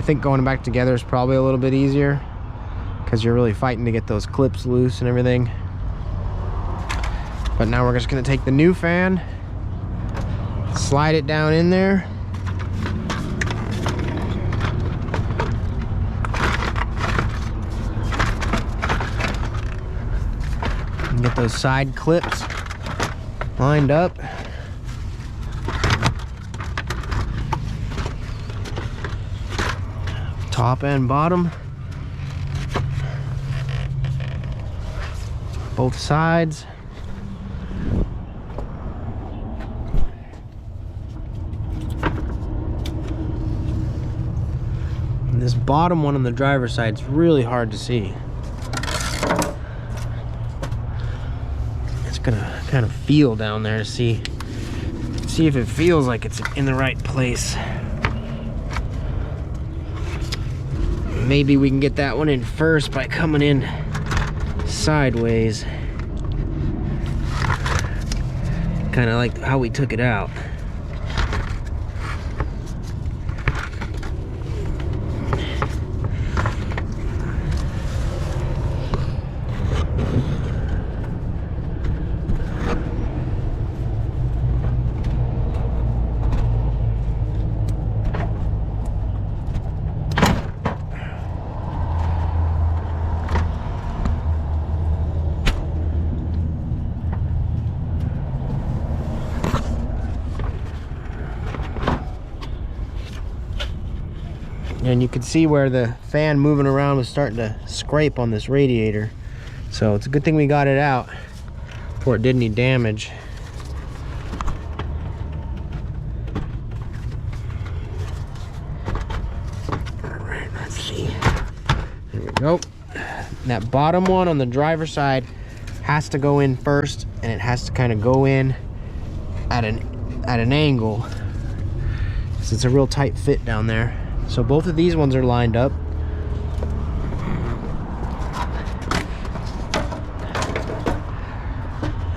I think going back together is probably a little bit easier because you're really fighting to get those clips loose and everything. But now we're just gonna take the new fan, slide it down in there. And get those side clips lined up. Top and bottom. Both sides. And this bottom one on the driver's side is really hard to see. It's gonna kind of feel down there to see if it feels like it's in the right place. Maybe we can get that one in first by coming in sideways. Kind of like how we took it out. And you can see where the fan moving around was starting to scrape on this radiator. So it's a good thing we got it out before it did any damage. All right, let's see. There we go. That bottom one on the driver's side has to go in first, and it has to kind of go in at an angle, because it's a real tight fit down there. So both of these ones are lined up.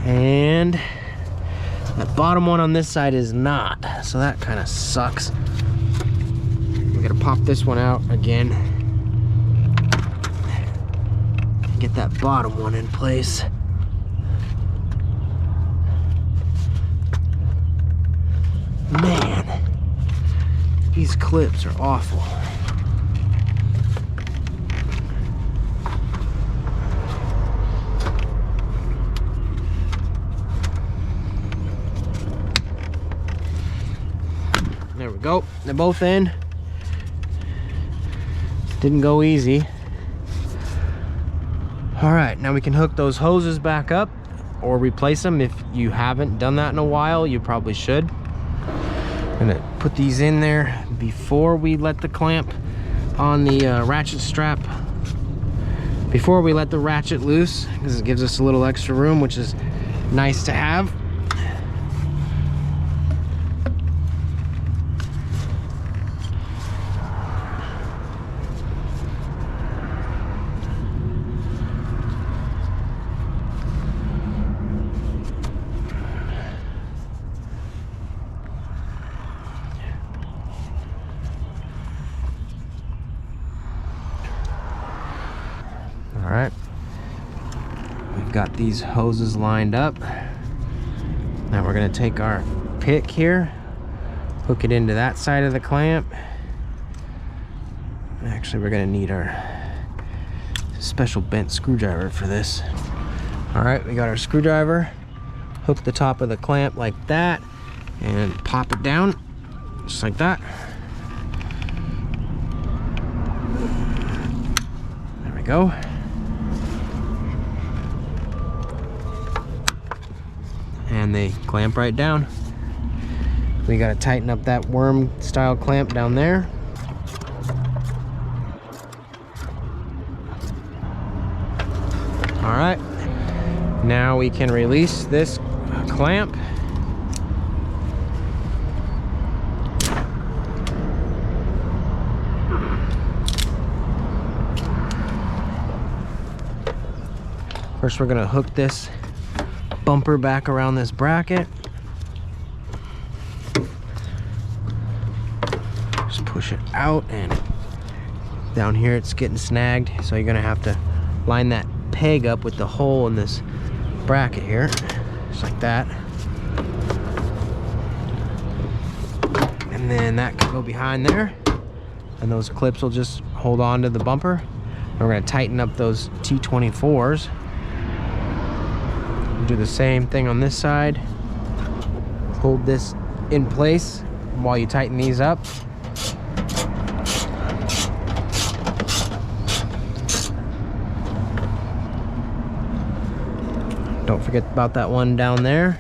And that bottom one on this side is not. So that kind of sucks. We're gonna pop this one out again. Get that bottom one in place. Man. These clips are awful. There we go. They're both in. Didn't go easy. All right, now we can hook those hoses back up or replace them. If you haven't done that in a while, you probably should. I'm gonna put these in there before we let the clamp on the ratchet strap, before we let the ratchet loose, because it gives us a little extra room, which is nice to have. All right, we've got these hoses lined up. Now we're gonna take our pick here, hook it into that side of the clamp. Actually, we're gonna need our special bent screwdriver for this. All right, we got our screwdriver, hook the top of the clamp like that, and pop it down, just like that. There we go. And they clamp right down. We gotta tighten up that worm style clamp down there. All right, now we can release this clamp. First, we're gonna hook this bumper back around this bracket. Just push it out and Down here it's getting snagged, so you're gonna have to line that peg up with the hole in this bracket here, just like that. And then that can go behind there, and those clips will just hold on to the bumper. And we're gonna tighten up those T24s. Do the same thing on this side. Hold this in place while you tighten these up. Don't forget about that one down there.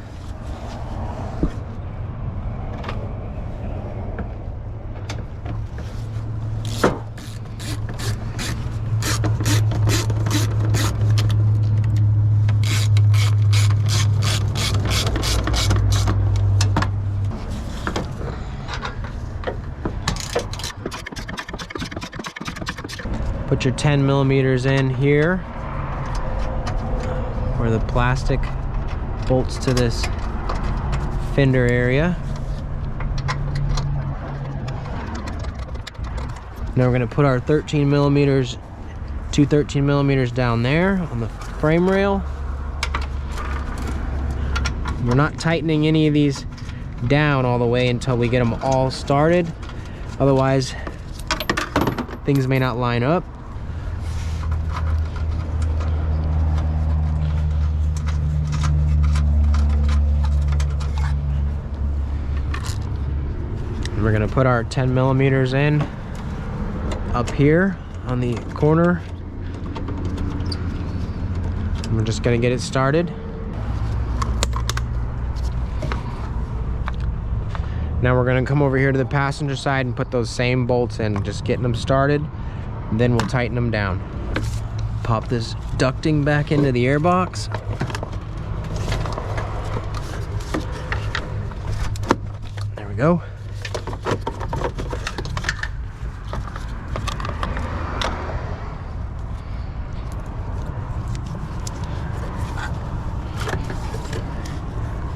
Put your 10 millimeters in here, where the plastic bolts to this fender area. Now we're going to put our 13 millimeters, two 13 millimeters down there on the frame rail. We're not tightening any of these down all the way until we get them all started. Otherwise, things may not line up. We're gonna put our 10 millimeters in up here on the corner. And we're just gonna get it started. Now we're gonna come over here to the passenger side and put those same bolts in, just getting them started. And then we'll tighten them down. Pop this ducting back into the airbox. There we go.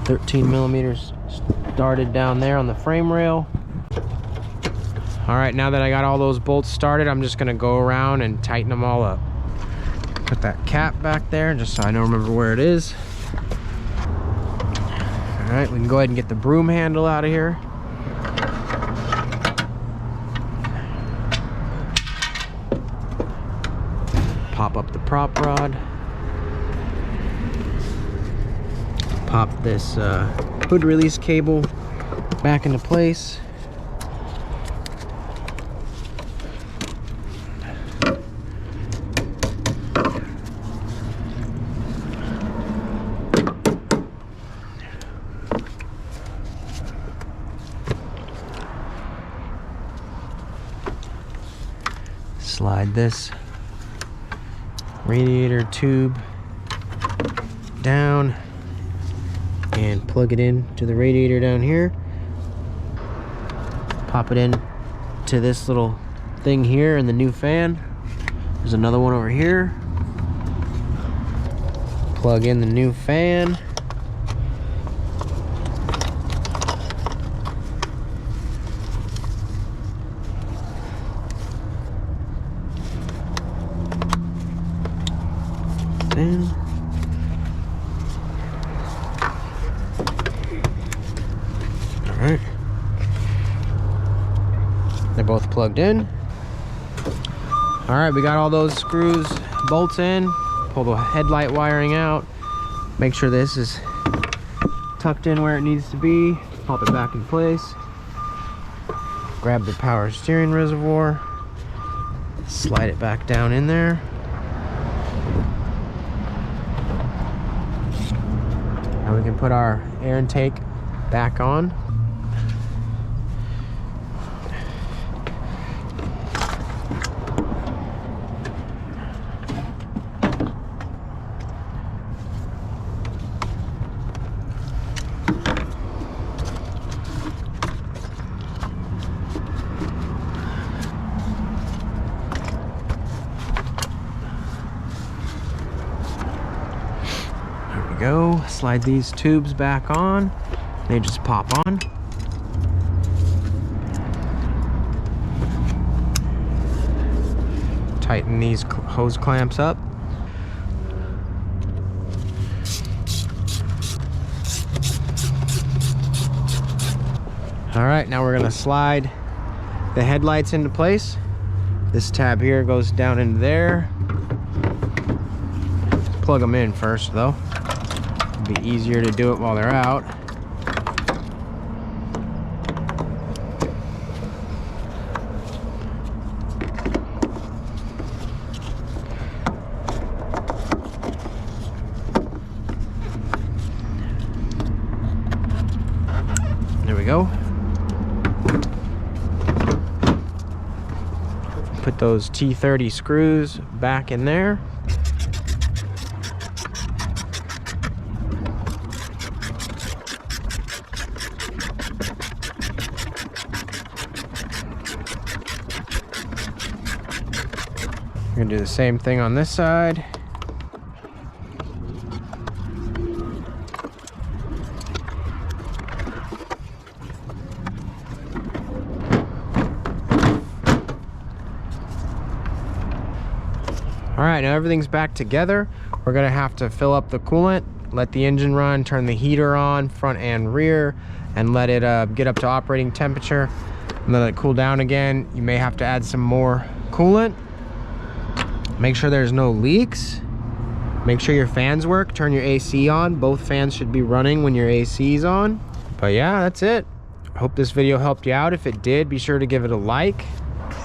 $13 millimeters started down there on the frame rail. All right, now that I got all those bolts started, I'm just gonna go around and tighten them all up. Put that cap back there just so I don't remember where it is. All right, we can go ahead and get the broom handle out of here. Pop up the prop rod. Pop this hood release cable back into place. Slide this radiator tube down and plug it in to the radiator down here. Pop it in to this little thing here in the new fan. There's another one over here. Plug in the new fan. In. Alright. They're both plugged in. Alright, we got all those screws, bolts in. Pull the headlight wiring out. Make sure this is tucked in where it needs to be. Pop it back in place. Grab the power steering reservoir. Slide it back down in there. Now we can put our air intake back on. Go slide these tubes back on. They just pop on. tighten these hose clamps up. All right, now we're gonna slide the headlights into place. This tab here goes down into there. Plug them in first though. It'll be easier to do it while they're out. There we go. Put those T30 screws back in there. We're gonna do the same thing on this side. All right, now everything's back together. We're gonna have to fill up the coolant, let the engine run, turn the heater on, front and rear, and let it get up to operating temperature, and let it cool down again. You may have to add some more coolant. Make sure there's no leaks. Make sure your fans work, turn your AC on. Both fans should be running when your AC is on. But yeah, that's it. I hope this video helped you out. If it did, be sure to give it a like.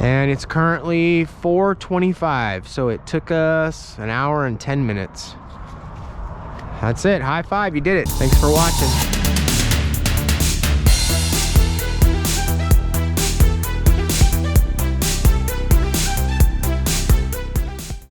And it's currently 4:25, so it took us an hour and 10 minutes. That's it. High five, you did it. Thanks for watching.